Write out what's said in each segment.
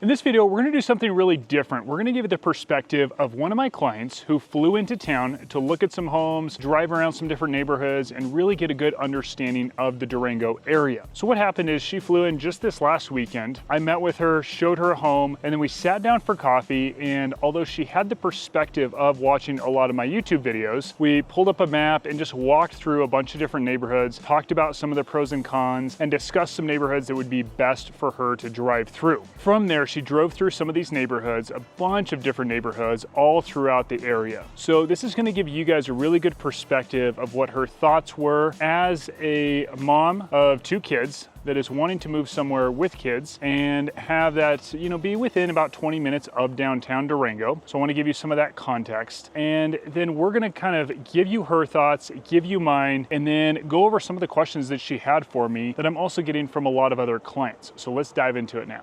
In this video, we're gonna do something really different. We're gonna give you the perspective of one of my clients who flew into town to look at some homes, drive around some different neighborhoods, and really get a good understanding of the Durango area. So what happened is she flew in just this last weekend. I met with her, showed her a home, and then we sat down for coffee. And although she had the perspective of watching a lot of my YouTube videos, we pulled up a map and just walked through a bunch of different neighborhoods, talked about some of the pros and cons, and discussed some neighborhoods that would be best for her to drive through. From there, she drove through some of these neighborhoods, a bunch of different neighborhoods all throughout the area. So this is gonna give you guys a really good perspective of what her thoughts were as a mom of 2 kids that is wanting to move somewhere with kids and have that, be within about 20 minutes of downtown Durango. So I wanna give you some of that context. And then we're gonna kind of give you her thoughts, give you mine, and then go over some of the questions that she had for me that I'm also getting from a lot of other clients. So let's dive into it now.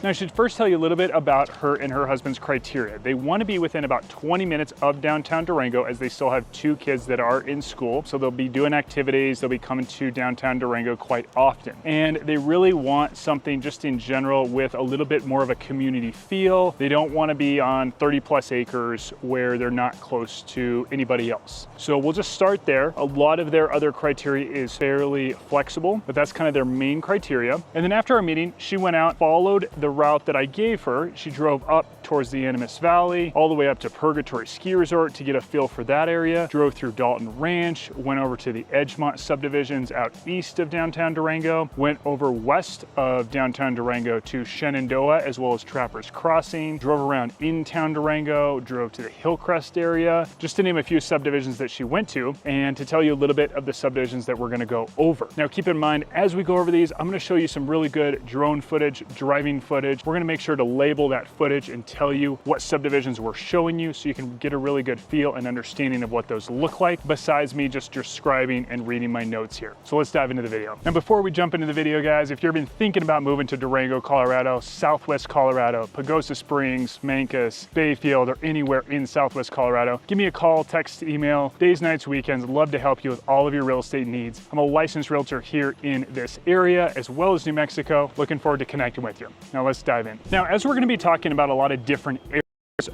Now, I should first tell you a little bit about her and her husband's criteria. They want to be within about 20 minutes of downtown Durango, as they still have 2 kids that are in school. So they'll be doing activities, they'll be coming to downtown Durango quite often. And they really want something just in general with a little bit more of a community feel. They don't want to be on 30+ acres where they're not close to anybody else. So we'll just start there. A lot of their other criteria is fairly flexible, but that's kind of their main criteria. And then after our meeting, she went out, followed the route that I gave her. She drove up towards the Animas Valley, all the way up to Purgatory Ski Resort to get a feel for that area, drove through Dalton Ranch, went over to the Edgemont subdivisions out east of downtown Durango, went over west of downtown Durango to Shenandoah, as well as Trappers Crossing, drove around in town Durango, drove to the Hillcrest area, just to name a few subdivisions that she went to, and to tell you a little bit of the subdivisions that we're gonna go over. Now, keep in mind, as we go over these, I'm gonna show you some really good drone footage, driving footage. We're gonna make sure to label that footage and tell you what subdivisions we're showing you so you can get a really good feel and understanding of what those look like, besides me just describing and reading my notes here. So let's dive into the video. Now, before we jump into the video, guys, if you've been thinking about moving to Durango, Colorado, Southwest Colorado, Pagosa Springs, Mancos, Bayfield, or anywhere in Southwest Colorado, give me a call, text, email, days, nights, weekends. I'd love to help you with all of your real estate needs. I'm a licensed realtor here in this area, as well as New Mexico. Looking forward to connecting with you. Now let's dive in. Now, as we're going to be talking about a lot of different areas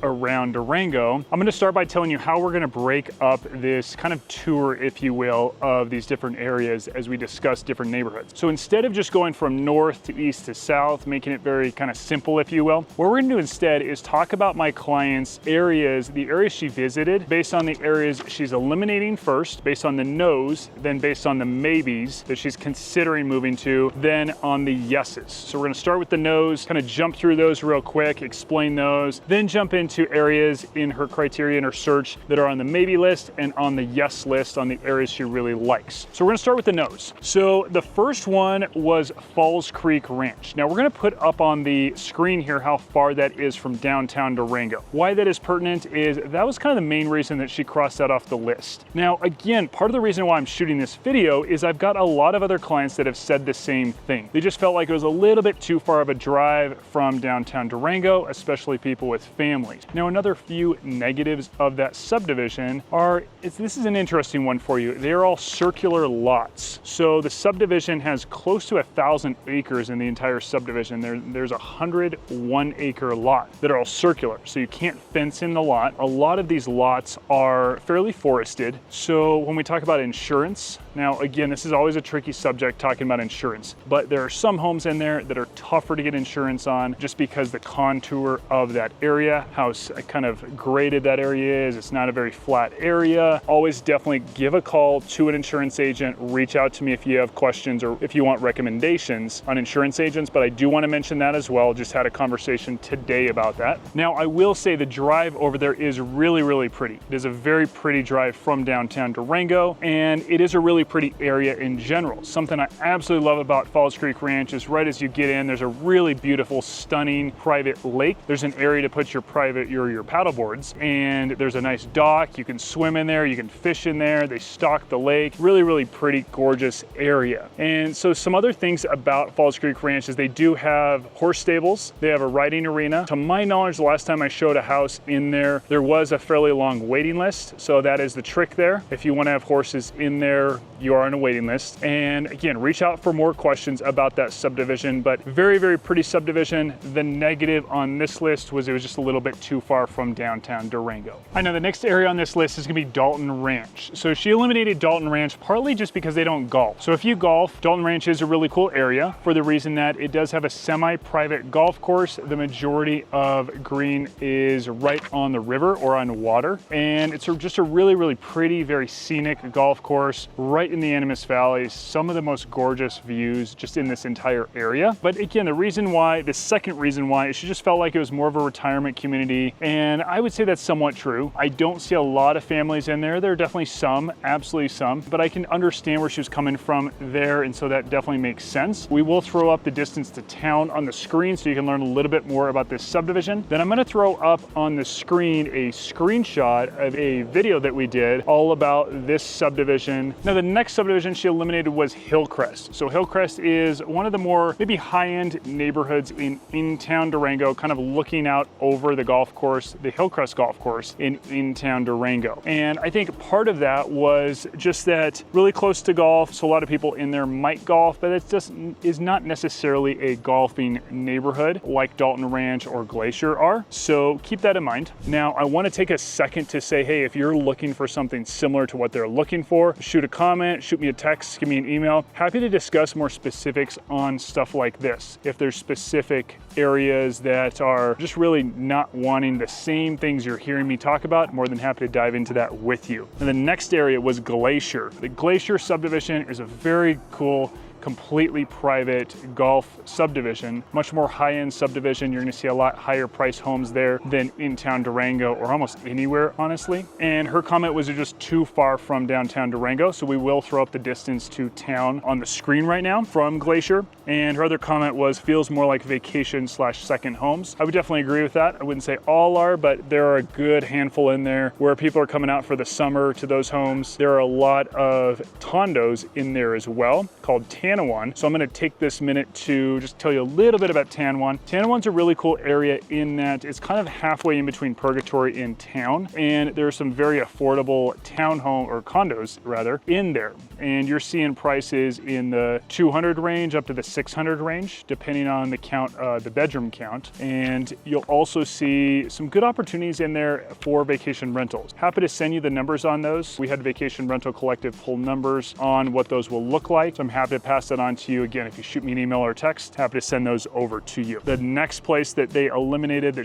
around Durango, I'm going to start by telling you how we're going to break up this kind of tour, if you will, of these different areas as we discuss different neighborhoods. So instead of just going from north to east to south, making it very kind of simple, if you will, what we're going to do instead is talk about my client's areas, the areas she visited, based on the areas she's eliminating first, based on the no's, then based on the maybes that she's considering moving to, then on the yeses. So we're going to start with the no's, kind of jump through those real quick, explain those, then jump into areas in her criteria and her search that are on the maybe list and on the yes list on the areas she really likes. So we're gonna start with the no's. So the first one was Falls Creek Ranch. Now we're gonna put up on the screen here how far that is from downtown Durango. Why that is pertinent is that was kind of the main reason that she crossed that off the list. Now, again, part of the reason why I'm shooting this video is I've got a lot of other clients that have said the same thing. They just felt like it was a little bit too far of a drive from downtown Durango, especially people with families. Now, another few negatives of that subdivision are, this is an interesting one for you. They're all circular lots. So the subdivision has close to 1,000 acres in the entire subdivision. There's 101 acre lot that are all circular. So you can't fence in the lot. A lot of these lots are fairly forested. So when we talk about insurance, now again, this is always a tricky subject talking about insurance, but there are some homes in there that are tougher to get insurance on just because the contour of that area, how kind of graded that area is. It's not a very flat area. Always definitely give a call to an insurance agent. Reach out to me if you have questions or if you want recommendations on insurance agents, but I do want to mention that as well. Just had a conversation today about that. Now, I will say the drive over there is really, really pretty. It is a very pretty drive from downtown Durango, and it is a really pretty area in general. Something I absolutely love about Falls Creek Ranch is right as you get in, there's a really beautiful, stunning private lake. There's an area to put your private your paddle boards, and there's a nice dock. You can swim in there, you can fish in there. They stock the lake. Really, really pretty, gorgeous area. And so some other things about Falls Creek Ranch is they do have horse stables. They have a riding arena. To my knowledge, the last time I showed a house in there, there was a fairly long waiting list. So that is the trick there. If you want to have horses in there, you are on a waiting list. And again, reach out for more questions about that subdivision, but very, very pretty subdivision. The negative on this list was it was just a little bit too far from downtown Durango. I know the next area on this list is gonna be Dalton Ranch. So she eliminated Dalton Ranch partly just because they don't golf. So if you golf, Dalton Ranch is a really cool area for the reason that it does have a semi-private golf course. The majority of green is right on the river or on water. And it's just a really, really pretty, very scenic golf course right in the Animas Valley. Some of the most gorgeous views just in this entire area. But again, the second reason why is she just felt like it was more of a retirement community. And I would say that's somewhat true. I don't see a lot of families in there. There are definitely some, absolutely some, but I can understand where she was coming from there. And so that definitely makes sense. We will throw up the distance to town on the screen so you can learn a little bit more about this subdivision. Then I'm gonna throw up on the screen a screenshot of a video that we did all about this subdivision. Now the next subdivision she eliminated was Hillcrest. So Hillcrest is one of the more maybe high-end neighborhoods in town Durango, kind of looking out over the golf course, the Hillcrest golf course in town Durango. And I think part of that was just that really close to golf. So a lot of people in there might golf, but it just is not necessarily a golfing neighborhood like Dalton Ranch or Glacier are. So keep that in mind. Now I want to take a second to say, hey, if you're looking for something similar to what they're looking for, shoot a comment, shoot me a text, give me an email. Happy to discuss more specifics on stuff like this. If there's specific areas that are just really not wanting the same things you're hearing me talk about, more than happy to dive into that with you. And the next area was Glacier. The Glacier subdivision is a very cool, completely private golf subdivision, much more high-end subdivision. You're gonna see a lot higher price homes there than in town Durango or almost anywhere, honestly. And her comment was just too far from downtown Durango, so we will throw up the distance to town on the screen right now from Glacier. And her other comment was, feels more like vacation/second homes. I would definitely agree with that. I wouldn't say all are, but there are a good handful in there where people are coming out for the summer to those homes. There are a lot of condos in there as well called Tanawan. So I'm gonna take this minute to just tell you a little bit about Tanawan. Tanawan's a really cool area in that it's kind of halfway in between Purgatory and town. And there are some very affordable townhome or condos rather in there. And you're seeing prices in the 200 range up to the 600 range, depending on the count, the bedroom count. And you'll also see some good opportunities in there for vacation rentals. Happy to send you the numbers on those. We had Vacation Rental Collective pull numbers on what those will look like. So I'm happy to pass that on to you. Again, if you shoot me an email or text, happy to send those over to you. The next place that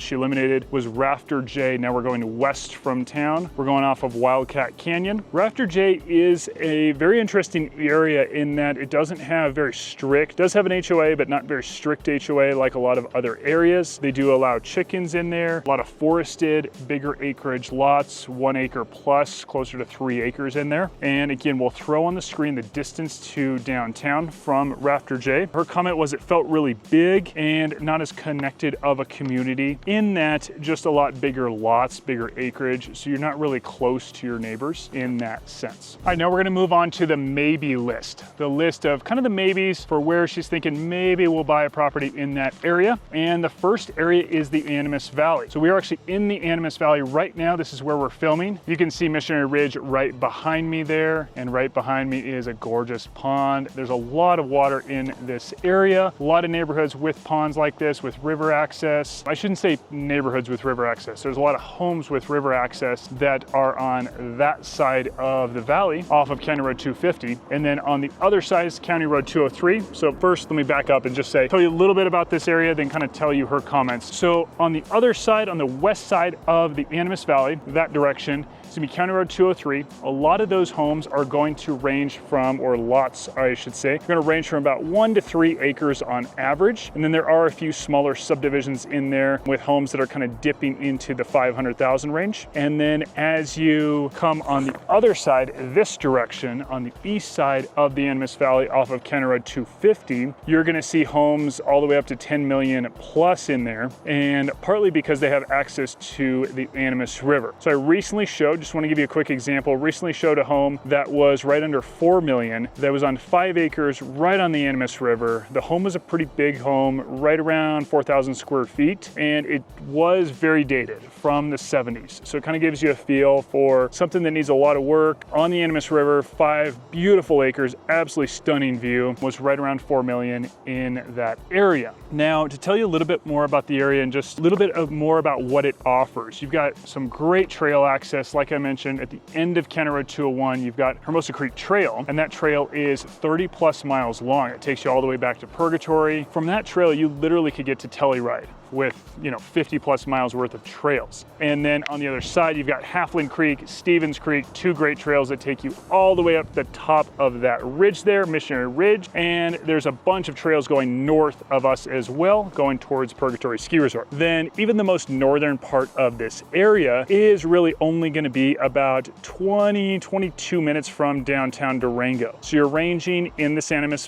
she eliminated was Rafter J. Now we're going west from town. We're going off of Wildcat Canyon. Rafter J is a very interesting area in that it doesn't have very strict, does have an HOA, but not very strict HOA like a lot of other areas. They do allow chickens in there, a lot of forested, bigger acreage lots, 1 acre plus, closer to 3 acres in there. And again, we'll throw on the screen the distance to downtown from Rafter J. Her comment was it felt really big and not as connected of a community in that just a lot bigger lots, bigger acreage. So you're not really close to your neighbors in that sense. All right, now we're gonna move on to the maybe list. The list of kind of the maybes for where she's thinking maybe we'll buy a property in that area. And the first area is the Animas Valley. So we are actually in the Animas Valley right now. This is where we're filming. You can see Missionary Ridge right behind me there. And right behind me is a gorgeous pond. There's a lot of water in this area. A lot of neighborhoods with ponds like this, with river access. I shouldn't say neighborhoods with river access. There's a lot of homes with river access that are on that side of the valley off of County Road 250. And then on the other side is County Road 203. So first, let me back up and just tell you a little bit about this area, then kind of tell you her comments. So on the other side, on the west side of the Animas Valley, that direction, it's gonna be County Road 203. A lot of those homes are going to range from, or lots, I should say, going to range from about 1 to 3 acres on average. And then there are a few smaller subdivisions in there with homes that are kind of dipping into the 500,000 range. And then as you come on the other side, this direction, on the east side of the Animas Valley off of County Road 250, you're going to see homes all the way up to 10 million plus in there, and partly because they have access to the Animas River. So I recently showed, just want to give you a quick example, recently showed a home that was right under 4 million, that was on 5 acres right on the Animas River. The home was a pretty big home, right around 4,000 square feet, and it was very dated from the 70s. So it kind of gives you a feel for something that needs a lot of work on the Animas River. 5 beautiful acres, absolutely stunning view, was right around 4 million in that area. Now, to tell you a little bit more about the area and just a little bit more about what it offers, you've got some great trail access. Like I mentioned, at the end of County Road 201, you've got Hermosa Creek Trail, and that trail is 30 plus miles long. It takes you all the way back to Purgatory. From that trail, you literally could get to Telluride with 50 plus miles worth of trails. And then on the other side, you've got Halfling Creek, Stevens Creek, 2 great trails that take you all the way up the top of that ridge there, Missionary Ridge. And there's a bunch of trails going north of us as well, going towards Purgatory Ski Resort. Then even the most northern part of this area is really only gonna be about 22 minutes from downtown Durango. So you're ranging in the Animas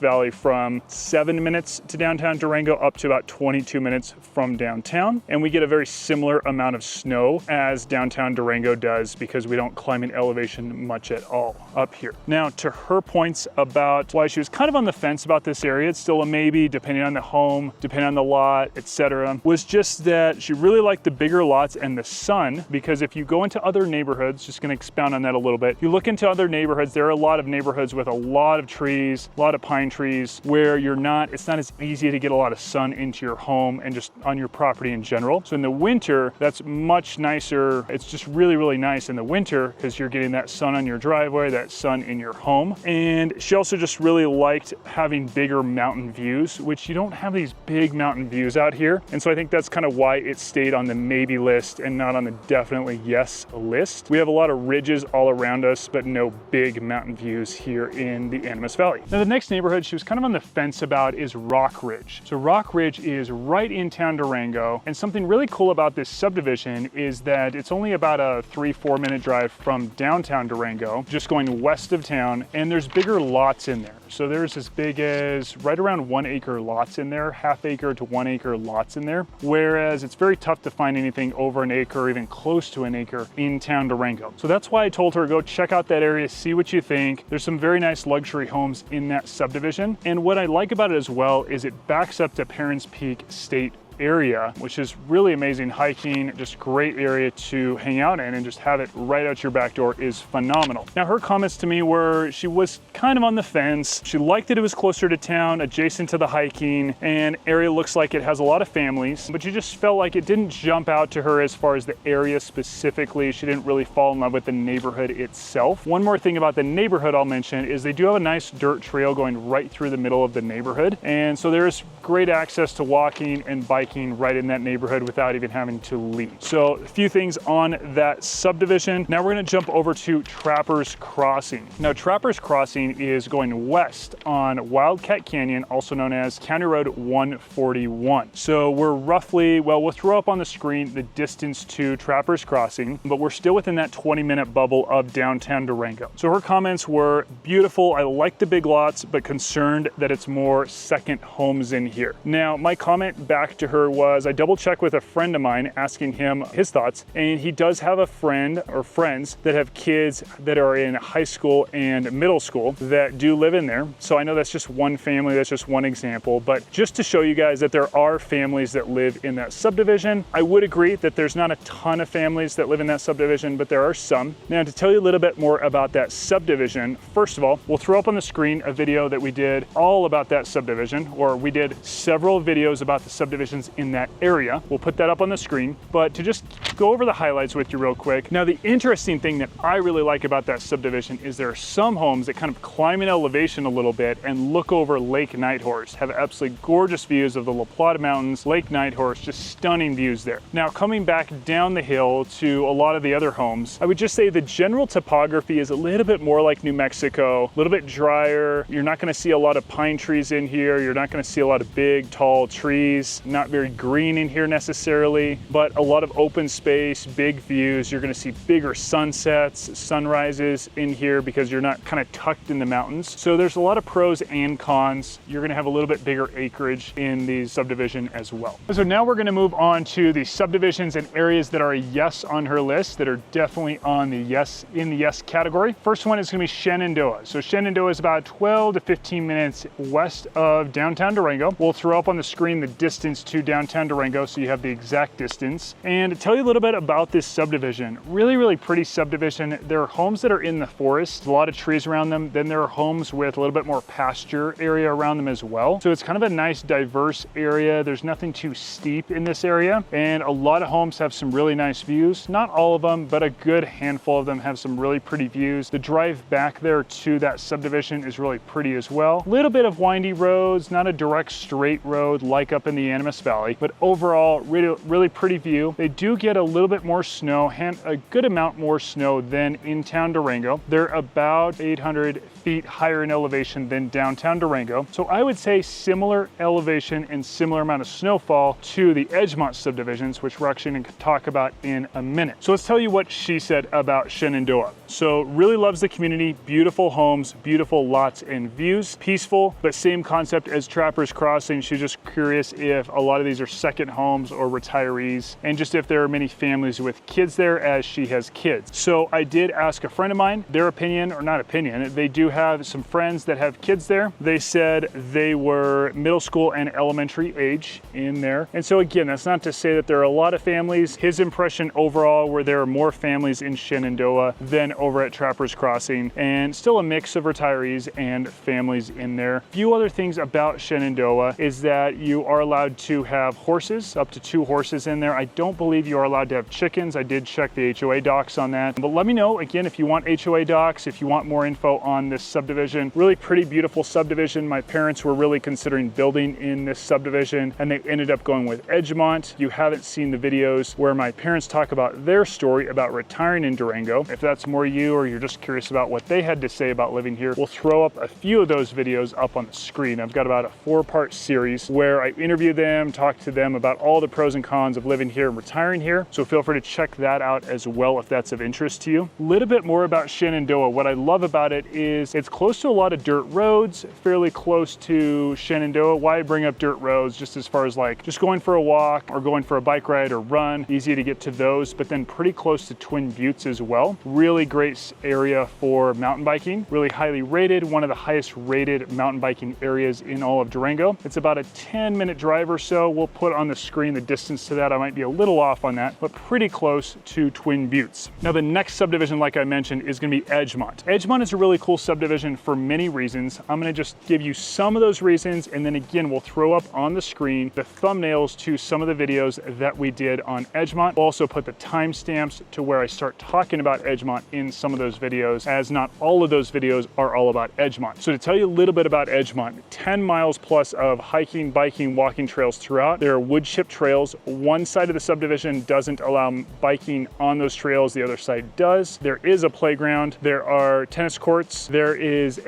Valley from 7 minutes to downtown Durango up to about 22 minutes from downtown, and we get a very similar amount of snow as downtown Durango does because we don't climb in elevation much at all up here. Now, to her points about why she was kind of on the fence about this area, it's still a maybe depending on the home, depending on the lot, etc., was just that she really liked the bigger lots and the sun, because if you go into other neighborhoods, just going to expound on that a little bit, if you look into other neighborhoods, there are a lot of neighborhoods with a lot of trees, a lot of pine trees, where it's not as easy to get a lot of sun into your home and just on your property in general. So in the winter, that's much nicer. It's just really, really nice in the winter because you're getting that sun on your driveway, that sun in your home. And she also just really liked having bigger mountain views, which you don't have these big mountain views out here. And so I think that's kind of why it stayed on the maybe list and not on the definitely yes list. We have a lot of ridges all around us, but no big mountain views here in the Animas Valley. Now, the next neighborhood she was kind of on the fence about is Rock Ridge. So Rock Ridge is right in town Durango, and something really cool about this subdivision is that it's only about a 3-4 minute drive from downtown Durango, just going west of town, and there's bigger lots in there. So there's as big as right around 1 acre lots in there, half acre to 1 acre lots in there, whereas it's very tough to find anything over an acre or even close to an acre in town Durango. So that's why I told her, go check out that area, see what you think. There's some very nice luxury homes in that subdivision, and what I like about it as well is it backs up to Perrins Peak State area, which is really amazing hiking, just great area to hang out in, and just have it right out your back door is phenomenal. Now, her comments to me were she was kind of on the fence. She liked that it was closer to town, adjacent to the hiking, and area looks like it has a lot of families, but she just felt like it didn't jump out to her as far as the area specifically. She didn't really fall in love with the neighborhood itself. One more thing about the neighborhood I'll mention is they do have a nice dirt trail going right through the middle of the neighborhood, and so there's great access to walking and biking right in that neighborhood without even having to leave. So a few things on that subdivision. Now we're going to jump over to Trappers Crossing. Now Trappers Crossing is going west on Wildcat Canyon, also known as County Road 141. So we're roughly, well, we'll throw up on the screen the distance to Trappers Crossing, but we're still within that 20-minute bubble of downtown Durango. So her comments were beautiful. I like the big lots, but concerned that it's more second homes in here. Now my comment back to her was I double checked with a friend of mine asking him his thoughts, and he does have a friend or friends that have kids that are in high school and middle school that do live in there. So I know that's just one family, that's just one example, but just to show you guys that there are families that live in that subdivision. I would agree that there's not a ton of families that live in that subdivision, but there are some. Now, to tell you a little bit more about that subdivision, first of all, we'll throw up on the screen a video that we did all about that subdivision, or we did several videos about the subdivisions is in that area. We'll put that up on the screen, but to just go over the highlights with you real quick. Now, the interesting thing that I really like about that subdivision is there are some homes that kind of climb in elevation a little bit and look over Lake Nighthorse, have absolutely gorgeous views of the La Plata Mountains, Lake Nighthorse, just stunning views there. Now, coming back down the hill to a lot of the other homes, I would just say the general topography is a little bit more like New Mexico, a little bit drier. You're not gonna see a lot of pine trees in here. You're not gonna see a lot of big, tall trees, not very green in here necessarily, but a lot of open space, big views. You're gonna see bigger sunsets, sunrises in here because you're not kind of tucked in the mountains. So there's a lot of pros and cons. You're gonna have a little bit bigger acreage in the subdivision as well. So now we're gonna move on to the subdivisions and areas that are a yes on her list, that are definitely on the yes, in the yes category. First one is gonna be Shenandoah. So Shenandoah is about 12 to 15 minutes west of downtown Durango. We'll throw up on the screen the distance to downtown Durango so you have the exact distance. And to tell you a little bit about this subdivision, really pretty subdivision. There are homes that are in the forest, a lot of trees around them. Then there are homes with a little bit more pasture area around them as well. So it's kind of a nice diverse area. There's nothing too steep in this area. And a lot of homes have some really nice views. Not all of them, but a good handful of them have some really pretty views. The drive back there to that subdivision is really pretty as well. A little bit of windy roads, not a direct straight road like up in the Animas Valley, but overall really pretty view. They do get a little bit more snow, a good amount more snow than in town Durango. They're about 800 feet higher in elevation than downtown Durango. So I would say similar elevation and similar amount of snowfall to the Edgemont subdivisions, which we're actually going to talk about in a minute. So let's tell you what she said about Shenandoah. So really loves the community, beautiful homes, beautiful lots and views, peaceful, but same concept as Trappers Crossing. She's just curious if a lot of these are second homes or retirees, and just if there are many families with kids there, as she has kids. So I did ask a friend of mine, their opinion, or not opinion, they do have some friends that have kids there. They said they were middle school and elementary age in there. And so again, that's not to say that there are a lot of families. His impression overall were there are more families in Shenandoah than over at Trappers Crossing, and still a mix of retirees and families in there. A few other things about Shenandoah is that you are allowed to have horses, up to 2 horses in there. I don't believe you are allowed to have chickens. I did check the HOA docs on that, but let me know again if you want HOA docs, if you want more info on this subdivision. Really pretty, beautiful subdivision. My parents were really considering building in this subdivision, and they ended up going with Edgemont. You haven't seen the videos where my parents talk about their story about retiring in Durango. If that's more you, or you're just curious about what they had to say about living here, we'll throw up a few of those videos up on the screen. I've got about a 4-part series where I interview them, talk to them about all the pros and cons of living here and retiring here. So feel free to check that out as well if that's of interest to you. A little bit more about Shenandoah. What I love about it is it's close to a lot of dirt roads, fairly close to Shenandoah. Why I bring up dirt roads, just as far as like just going for a walk or going for a bike ride or run, easy to get to those, but then pretty close to Twin Buttes as well. Really great area for mountain biking, really highly rated, one of the highest rated mountain biking areas in all of Durango. It's about a 10-minute drive or so. We'll put on the screen the distance to that. I might be a little off on that, but pretty close to Twin Buttes. Now the next subdivision, like I mentioned, is gonna be Edgemont. Edgemont is a really cool subdivision for many reasons. I'm gonna just give you some of those reasons, and then again, we'll throw up on the screen the thumbnails to some of the videos that we did on Edgemont. We'll also put the timestamps to where I start talking about Edgemont in some of those videos, as not all of those videos are all about Edgemont. So to tell you a little bit about Edgemont, 10 miles plus of hiking, biking, walking trails throughout. There are wood chip trails. One side of the subdivision doesn't allow biking on those trails, the other side does. There is a playground. There are tennis courts. There is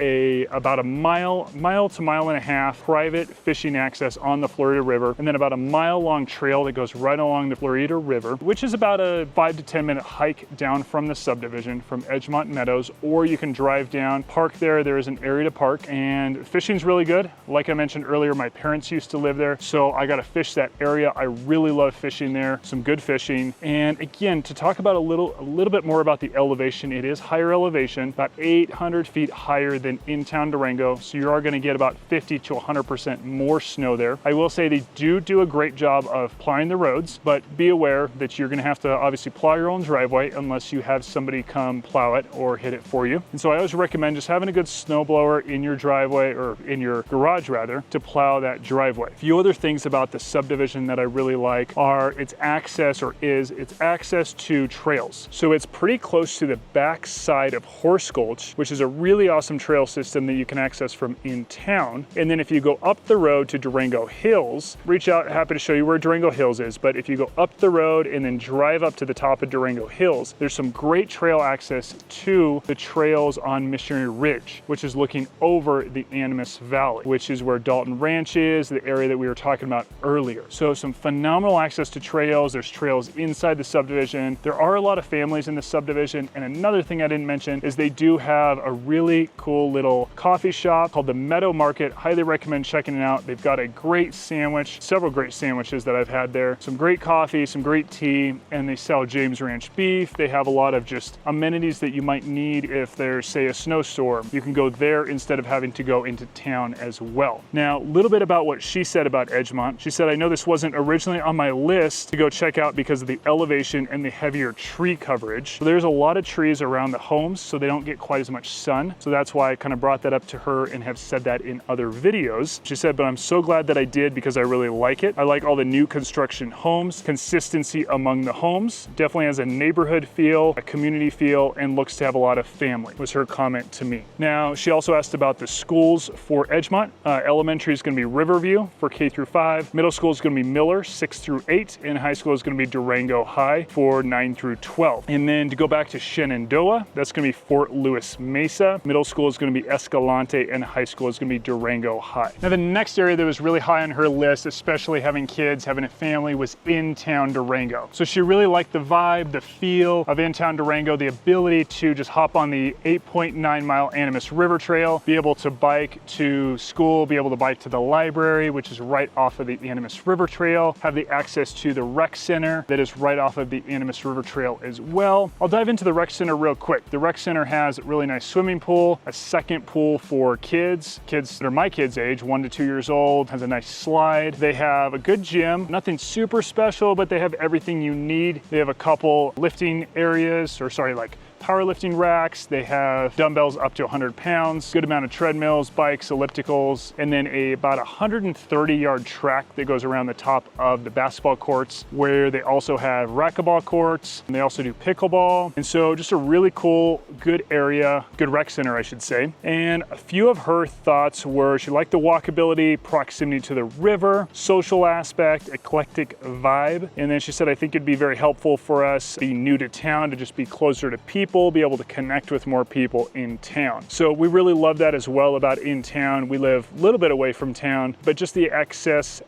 about a mile to mile and a half private fishing access on the Florida River, and then about a mile-long trail that goes right along the Florida River, which is about a 5 to 10 minute hike down from the subdivision from Edgemont Meadows, or you can drive down, park there. There is an area to park, and fishing's really good. Like I mentioned earlier, my parents used to live there, so I got to fish that area. I really love fishing there, some good fishing. And again, to talk about a little bit more about the elevation, it is higher elevation, about 800 feet higher than in town Durango, so you are going to get about 50 to 100% more snow there. I will say they do a great job of plowing the roads, but be aware that you're going to have to obviously plow your own driveway unless you have somebody come plow it or hit it for you. And so I always recommend just having a good snowblower in your driveway, or in your garage rather, to plow that driveway. A few other things about about the subdivision that I really like is access to trails. So it's pretty close to the back side of Horse Gulch, which is a really awesome trail system that you can access from in town. And then if you go up the road to Durango Hills, reach out, happy to show you where Durango Hills is, but if you go up the road and then drive up to the top of Durango Hills, there's some great trail access to the trails on Missionary Ridge, which is looking over the Animas Valley, which is where Dalton Ranch is, the area that we were talking about earlier. So some phenomenal access to trails. There's trails inside the subdivision. There are a lot of families in the subdivision. And another thing I didn't mention is they do have a really cool little coffee shop called the Meadow Market. Highly recommend checking it out. They've got a great sandwich, several great sandwiches that I've had there, some great coffee, some great tea, and they sell James Ranch beef. They have a lot of just amenities that you might need if there's, say, a snowstorm. You can go there instead of having to go into town as well. Now, a little bit about what she said about Edgemont. She said, I know this wasn't originally on my list to go check out because of the elevation and the heavier tree coverage. So there's a lot of trees around the homes, so they don't get quite as much sun. So that's why I kind of brought that up to her and have said that in other videos. She said, but I'm so glad that I did because I really like it. I like all the new construction homes, consistency among the homes, definitely has a neighborhood feel, a community feel, and looks to have a lot of family, was her comment to me. Now, she also asked about the schools for Edgemont. Elementary is going to be Riverview for K through 5. Middle school is going to be Miller, 6 through 8. And high school is going to be Durango High for 9 through 12. And then to go back to Shenandoah, that's going to be Fort Lewis Mesa. Middle school is going to be Escalante, and high school is going to be Durango High. Now, the next area that was really high on her list, especially having kids, having a family, was in-town Durango. So she really liked the vibe, the feel of in-town Durango, the ability to just hop on the 8.9 mile Animas River Trail, be able to bike to school, be able to bike to the library, which is right off of the Animas River Trail, have the access to the rec center that is right off of the Animas River Trail as well. I'll dive into the rec center real quick. The rec center has a really nice swimming pool, a second pool for kids that are my kids' age, 1 to 2 years old, has a nice slide. They have a good gym, nothing super special, but they have everything you need. They have a couple lifting areas, or sorry, like powerlifting racks. They have dumbbells up to 100 pounds, good amount of treadmills, bikes, ellipticals, and then about 130-yard track that goes around the top of the basketball courts, where they also have racquetball courts, and they also do pickleball. And so just a really cool, good area, good rec center, I should say. And a few of her thoughts were she liked the walkability, proximity to the river, social aspect, eclectic vibe. And then she said, I think it'd be very helpful for us being new to town to just be closer to people, be able to connect with more people in town. So we really love that as well about in town. We live a little bit away from town, but just the access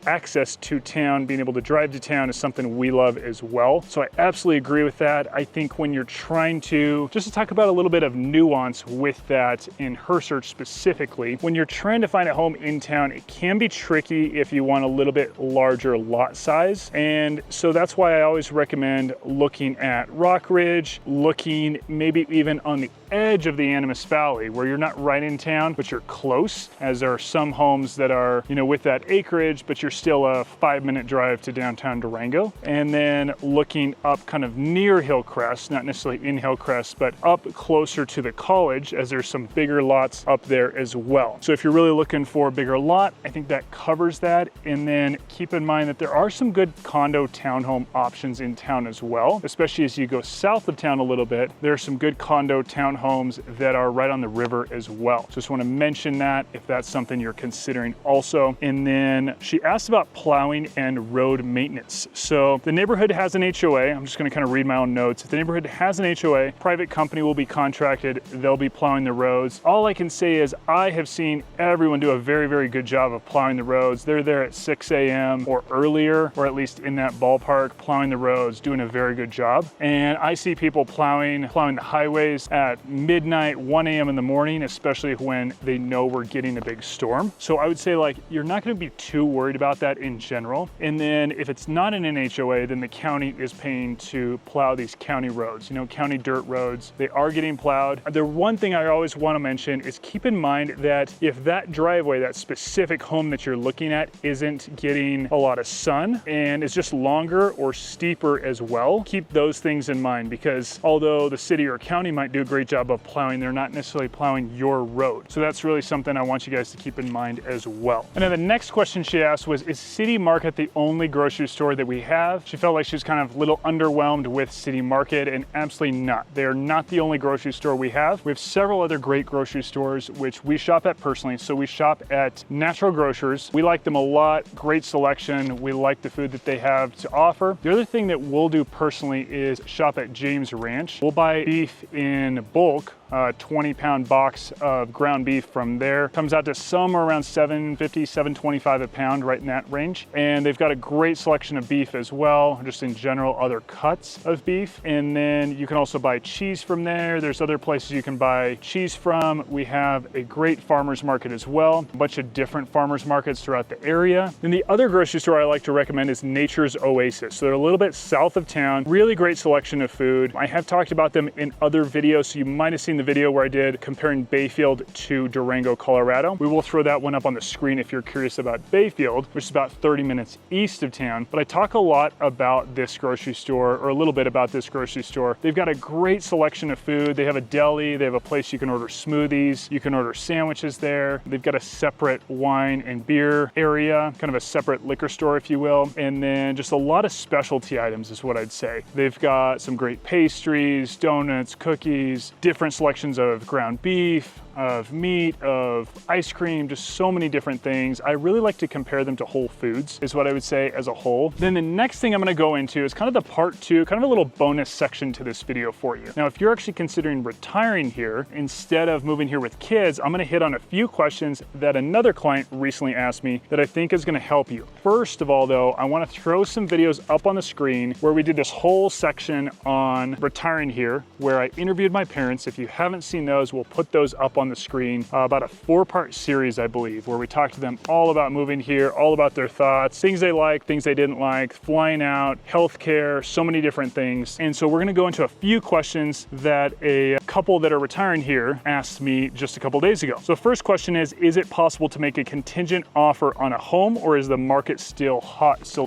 to town, being able to drive to town is something we love as well. So I absolutely agree with that. I think when you're trying to, just to talk about a little bit of nuance with that in her search specifically, when you're trying to find a home in town, it can be tricky if you want a little bit larger lot size. And so that's why I always recommend looking at Rockridge, looking maybe even on the edge of the Animas Valley, where you're not right in town, but you're close, as there are some homes that are, you know, with that acreage, but you're still a 5-minute drive to downtown Durango. And then looking up kind of near Hillcrest, not necessarily in Hillcrest, but up closer to the college, as there's some bigger lots up there as well. So if you're really looking for a bigger lot, I think that covers that. And then keep in mind that there are some good condo townhome options in town as well, especially as you go south of town a little bit. There are some good condo townhomes that are right on the river as well. Just want to mention that if that's something you're considering also. And then she asked about plowing and road maintenance. So the neighborhood has an HOA. I'm just going to kind of read my own notes. If the neighborhood has an HOA, private company will be contracted. They'll be plowing the roads. All I can say is I have seen everyone do a very, very good job of plowing the roads. They're there at 6 a.m. or earlier, or at least in that ballpark, plowing the roads, doing a very good job. And I see people plowing the highways at midnight, 1 a.m. in the morning, especially when they know we're getting a big storm. So I would say, like, you're not going to be too worried about that in general. And then if it's not in an HOA, then the county is paying to plow these county roads, you know, county dirt roads. They are getting plowed. The one thing I always want to mention is keep in mind that if that driveway, that specific home that you're looking at, isn't getting a lot of sun and is just longer or steeper as well, keep those things in mind, because although the city or county might do a great job job of plowing. They're not necessarily plowing your road. So that's really something I want you guys to keep in mind as well. And then the next question she asked was, is City Market the only grocery store that we have? She felt like she was kind of a little underwhelmed with City Market, and absolutely not. They're not the only grocery store we have. We have several other great grocery stores which we shop at personally. So we shop at Natural Grocers. We like them a lot. Great selection. We like the food that they have to offer. The other thing that we'll do personally is shop at James Ranch. We'll buy beef in bulk, 20-pound box of ground beef from there. Comes out to somewhere around $7.50, $7.25 a pound, right in that range. And they've got a great selection of beef as well, just in general, other cuts of beef. And then you can also buy cheese from there. There's other places you can buy cheese from. We have a great farmer's market as well, a bunch of different farmer's markets throughout the area. And the other grocery store I like to recommend is Nature's Oasis. So they're a little bit south of town, really great selection of food. I have talked about them in other videos, so you might have seen the video where I did comparing Bayfield to Durango, Colorado. We will throw that one up on the screen if you're curious about Bayfield, which is about 30 minutes east of town. But I talk a lot about this grocery store, or a little bit about this grocery store. They've got a great selection of food. They have a deli, they have a place you can order smoothies, you can order sandwiches there. They've got a separate wine and beer area, kind of a separate liquor store, if you will. And then just a lot of specialty items is what I'd say. They've got some great pastries, donuts, cookies, different selections of ground beef, of meat, of ice cream, just so many different things. I really like to compare them to Whole Foods is what I would say as a whole. Then the next thing I'm gonna go into is kind of the part two, kind of a little bonus section to this video for you. Now, if you're actually considering retiring here, instead of moving here with kids, I'm gonna hit on a few questions that another client recently asked me that I think is gonna help you. First of all though, I wanna throw some videos up on the screen where we did this whole section on retiring here, where I interviewed my parents. If you haven't seen those, we'll put those up on the screen, about a 4-part series, I believe, where we talked to them all about moving here, all about their thoughts, things they liked, things they didn't like, flying out, healthcare, so many different things. And so we're gonna go into a few questions that a couple that are retiring here asked me just a couple days ago. So the first question is it possible to make a contingent offer on a home, or is the market still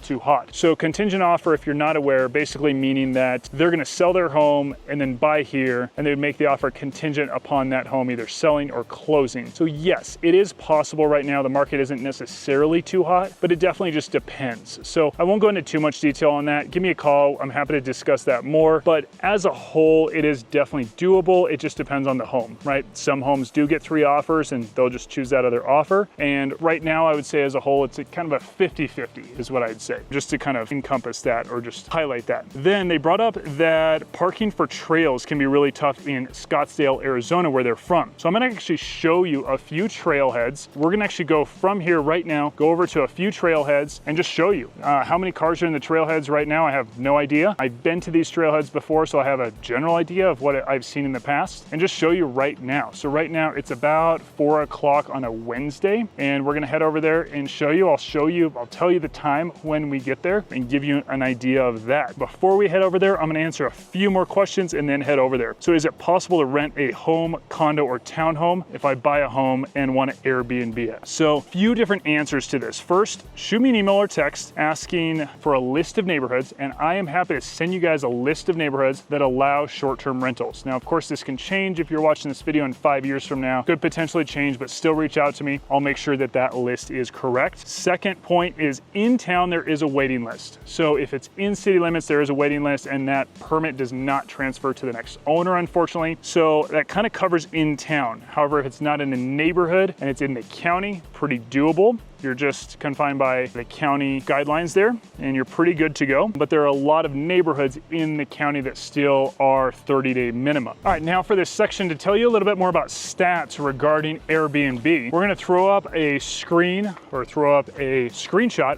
too hot? So contingent offer, if you're not aware, basically meaning that they're gonna sell their home and then buy here, and they would make the offer contingent upon that home either selling or closing. So yes, it is possible right now. The market isn't necessarily too hot, but it definitely just depends. So I won't go into too much detail on that. Give me a call. I'm happy to discuss that more. But as a whole, it is definitely doable. It just depends on the home, right? Some homes do get 3 offers and they'll just choose that other offer. And right now, I would say as a whole, it's kind of a 50-50 is what I'd say, just to kind of encompass that or just highlight that. Then they brought up that parking for trails can be really tough in Scottsdale, Arizona, where they're from. So I'm gonna actually show you a few trailheads. We're gonna actually go from here right now, go over to a few trailheads and just show you how many cars are in the trailheads right now. I have no idea. I've been to these trailheads before, so I have a general idea of what I've seen in the past, and just show you right now. So right now it's about 4 o'clock on a Wednesday, and we're gonna head over there and show you. I'll tell you the time when we get there and give you an idea of that. Before we head over there, I'm gonna answer a few more questions and then head over there. So is it possible to rent a home, condo, or townhome if I buy a home and want to Airbnb it? So a few different answers to this. First, shoot me an email or text asking for a list of neighborhoods, and I am happy to send you guys a list of neighborhoods that allow short-term rentals. Now, of course, this can change if you're watching this video in 5 years from now. Could potentially change, but still reach out to me. I'll make sure that that list is correct. Second point is in town, there is a waiting list. So if it's in city limits, there is a waiting list, and that permit does not transfer to the next owner, unfortunately. So that kind of covers in town. However, if it's not in the neighborhood and it's in the county, pretty doable. You're just confined by the county guidelines there, and you're pretty good to go. But there are a lot of neighborhoods in the county that still are 30-day minimum. All right, now for this section, to tell you a little bit more about stats regarding Airbnb, we're gonna throw up a screenshot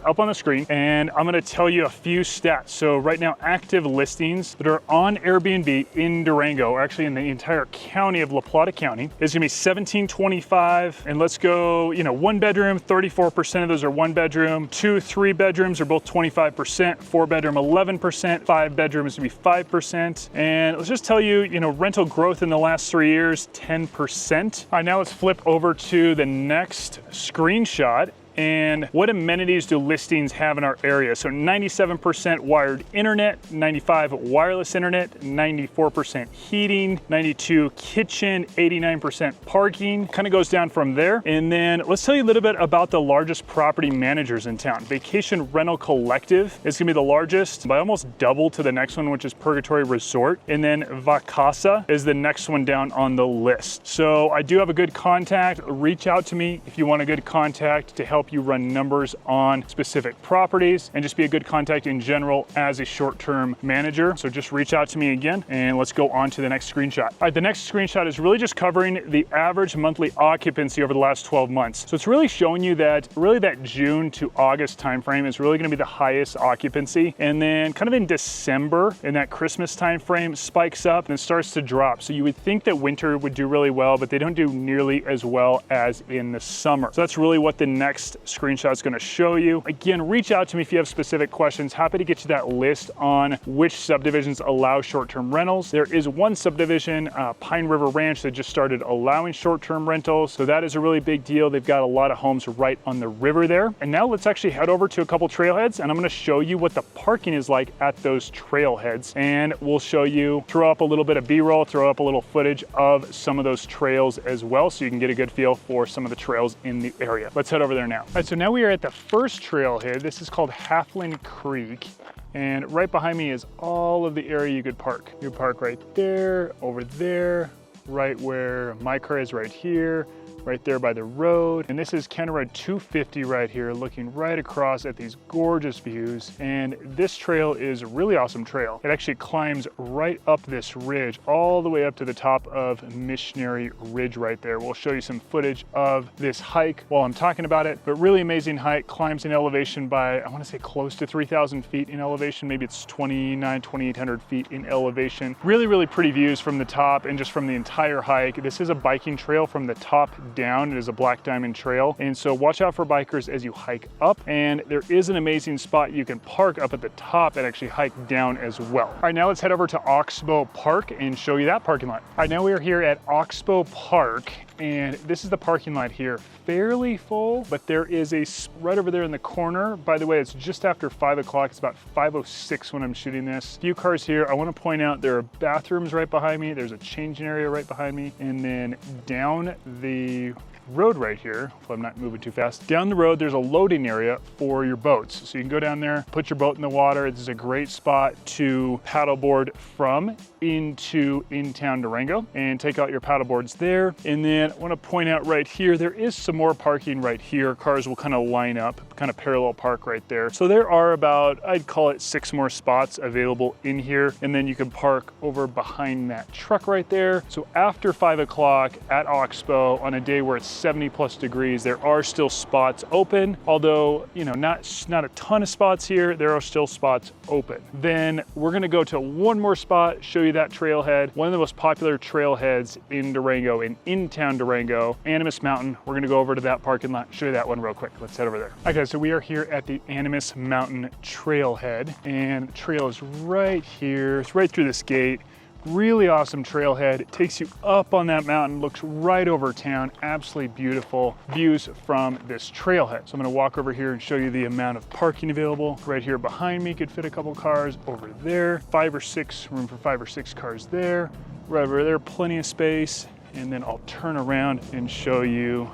up on the screen, and I'm gonna tell you a few stats. So right now, active listings that are on Airbnb in Durango, or actually in the entire county of La Plata County, is gonna be 1725. And let's go, 1 bedroom, 34%. Of those are 1 bedroom, 2, 3 bedrooms are both 25%, 4 bedroom, 11%, 5 bedrooms to be 5%. And let's just tell you, rental growth in the last 3 years, 10%. All right, now let's flip over to the next screenshot. and what amenities do listings have in our area. So 97% wired internet, 95 wireless internet, 94% heating, 92 kitchen, 89% parking. Kind of goes down from there. And then let's tell you a little bit about the largest property managers in town. Vacation Rental Collective is gonna be the largest by almost double to the next one, which is Purgatory Resort. And then Vacasa is the next one down on the list. So I do have a good contact. Reach out to me if you want a good contact to help you run numbers on specific properties and just be a good contact in general as a short-term manager. So just reach out to me again, and let's go on to the next screenshot. All right, the next screenshot is really just covering the average monthly occupancy over the last 12 months. So it's really showing you that really that June to August timeframe is really gonna be the highest occupancy. And then kind of in December, in that Christmas timeframe, spikes up and it starts to drop. So you would think that winter would do really well, but they don't do nearly as well as in the summer. So that's really what the next screenshot is gonna show you. Again, reach out to me if you have specific questions. Happy to get you that list on which subdivisions allow short-term rentals. There is one subdivision, Pine River Ranch, that just started allowing short-term rentals. So that is a really big deal. They've got a lot of homes right on the river there. And now let's actually head over to a couple trailheads, and I'm gonna show you what the parking is like at those trailheads. And we'll show you, throw up a little bit of B-roll, throw up a little footage of some of those trails as well, so you can get a good feel for some of the trails in the area. Let's head over there now. All right, so now we are at the first trailhead. This is called Halfland Creek. And right behind me is all of the area you could park. You could park right there, over there, right where my car is right here, right there by the road. And this is County Road 250 right here, looking right across at these gorgeous views. And this trail is a really awesome trail. It actually climbs right up this ridge, all the way up to the top of Missionary Ridge right there. We'll show you some footage of this hike while I'm talking about it, but really amazing hike. Climbs in elevation by, I wanna say close to 3,000 feet in elevation. Maybe it's 2,800 feet in elevation. Really, really pretty views from the top and just from the entire hike. This is a biking trail from the top down. It is a black diamond trail. And so watch out for bikers as you hike up. And there is an amazing spot you can park up at the top and actually hike down as well. All right, now let's head over to Oxbow Park and show you that parking lot. All right, now we are here at Oxbow Park, and this is the parking lot here. Fairly full, but there is a right over there in the corner. By the way, it's just after 5 o'clock. It's about 5:06 when I'm shooting this. Few cars here. I want to point out there are bathrooms right behind me. There's a changing area right behind me. And then down the road right here, if I'm not moving too fast, down the road there's a loading area for your boats. So you can go down there, put your boat in the water. This is a great spot to paddleboard from into in-town Durango and take out your paddleboards there. And then I want to point out right here, there is some more parking right here. Cars will kind of line up, kind of parallel park right there. So there are about, I'd call it 6 more spots available in here. And then you can park over behind that truck right there. So after 5 o'clock at Oxbow on a day where it's 70+ degrees, there are still spots open, although, you know, not a ton of spots here. There are still spots open. Then we're gonna go to one more spot, show you that trailhead, one of the most popular trailheads in Durango, in town Durango, Animas Mountain. We're gonna go over to that parking lot, show you that one real quick. Let's head over there. Okay, so we are here at the Animas Mountain trailhead, and the trail is right here. It's right through this gate. Really awesome trailhead. It takes you up on that mountain, looks right over town. Absolutely beautiful views from this trailhead. So I'm gonna walk over here and show you the amount of parking available. Right here behind me could fit a couple cars. Over there, room for 5 or 6 cars there. Right over there, plenty of space. And then I'll turn around and show you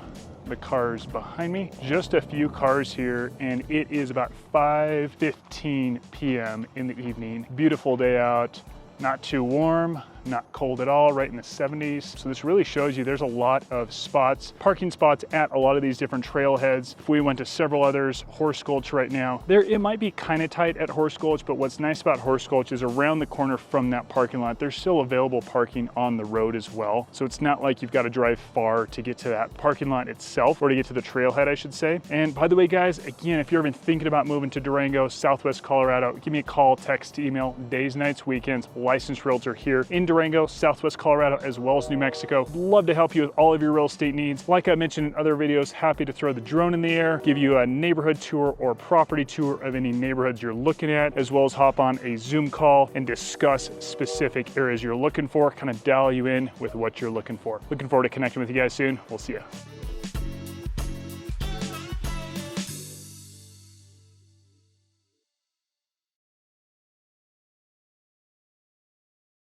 the cars behind me. Just a few cars here, and it is about 5:15 p.m. in the evening. Beautiful day out. Not too warm, not cold at all, right in the 70s. So this really shows you there's a lot of spots, parking spots at a lot of these different trailheads. If we went to several others, Horse Gulch right now, it might be kind of tight at Horse Gulch, but what's nice about Horse Gulch is around the corner from that parking lot, there's still available parking on the road as well. So it's not like you've got to drive far to get to that parking lot itself, or to get to the trailhead, I should say. And by the way, guys, again, if you're even thinking about moving to Durango, Southwest Colorado, give me a call, text, email, days, nights, weekends, licensed realtor here in Durango, Southwest Colorado, as well as New Mexico. Love to help you with all of your real estate needs. Like I mentioned in other videos, happy to throw the drone in the air, give you a neighborhood tour or property tour of any neighborhoods you're looking at, as well as hop on a Zoom call and discuss specific areas you're looking for, kind of dial you in with what you're looking for. Looking forward to connecting with you guys soon. We'll see you.